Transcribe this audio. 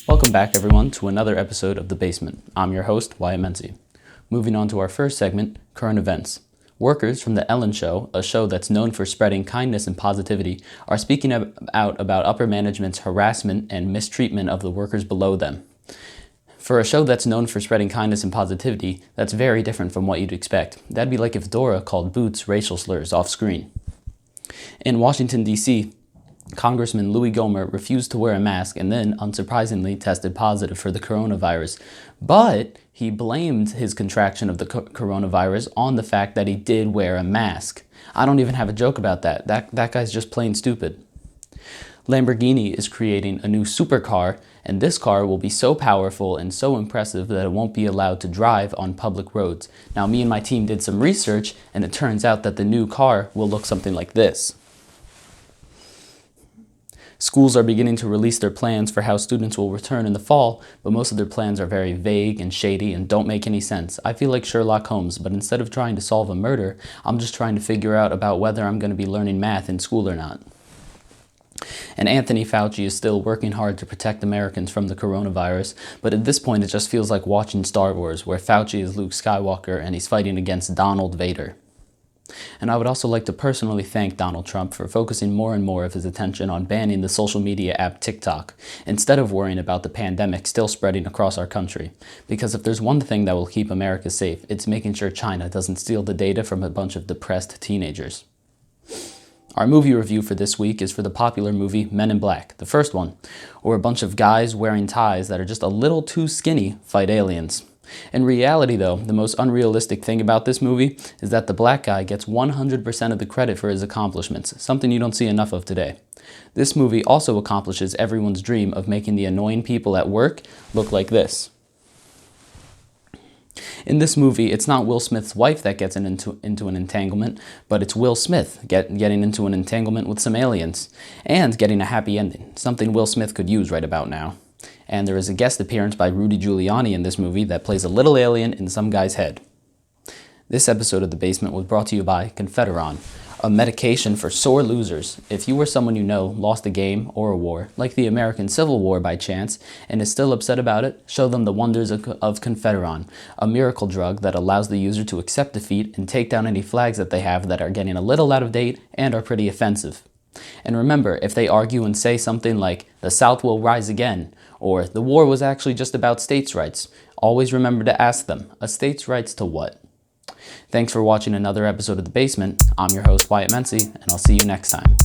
Welcome back, everyone, to another episode of The Basement. I'm your host, Wyatt Menzie. Moving on to our first segment, current events. Workers from The Ellen Show, a show that's known for spreading kindness and positivity, are speaking out about upper management's harassment and mistreatment of the workers below them. For a show that's known for spreading kindness and positivity, that's very different from what you'd expect. That'd be like if Dora called Boots racial slurs off screen. In Washington, D.C., Congressman Louis Gohmert refused to wear a mask and then, unsurprisingly, tested positive for the coronavirus. But he blamed his contraction of the coronavirus on the fact that he did wear a mask. I don't even have a joke about that. That guy's just plain stupid. Lamborghini is creating a new supercar, and this car will be so powerful and so impressive that it won't be allowed to drive on public roads. Now, me and my team did some research, and it turns out that the new car will look something like this. Schools are beginning to release their plans for how students will return in the fall, but most of their plans are very vague and shady and don't make any sense. I feel like Sherlock Holmes, but instead of trying to solve a murder, I'm just trying to figure out about whether I'm going to be learning math in school or not. And Anthony Fauci is still working hard to protect Americans from the coronavirus, but at this point it just feels like watching Star Wars, where Fauci is Luke Skywalker and he's fighting against Donald Vader. And I would also like to personally thank Donald Trump for focusing more and more of his attention on banning the social media app TikTok, instead of worrying about the pandemic still spreading across our country. Because if there's one thing that will keep America safe, it's making sure China doesn't steal the data from a bunch of depressed teenagers. Our movie review for this week is for the popular movie Men in Black, the first one, where a bunch of guys wearing ties that are just a little too skinny fight aliens. In reality, though, the most unrealistic thing about this movie is that the black guy gets 100% of the credit for his accomplishments, something you don't see enough of today. This movie also accomplishes everyone's dream of making the annoying people at work look like this. In this movie, it's not Will Smith's wife that gets into an entanglement, but it's Will Smith getting into an entanglement with some aliens, and getting a happy ending, something Will Smith could use right about now. And there is a guest appearance by Rudy Giuliani in this movie that plays a little alien in some guy's head. This episode of The Basement was brought to you by Confederon, a medication for sore losers. If you or someone you know lost a game or a war, like the American Civil War by chance, and is still upset about it, show them the wonders of Confederon, a miracle drug that allows the user to accept defeat and take down any flags that they have that are getting a little out of date and are pretty offensive. And remember, if they argue and say something like, "The South will rise again," or "The war was actually just about states' rights," always remember to ask them, a states' rights to what? Thanks for watching another episode of The Basement. I'm your host, Wyatt Menzie, and I'll see you next time.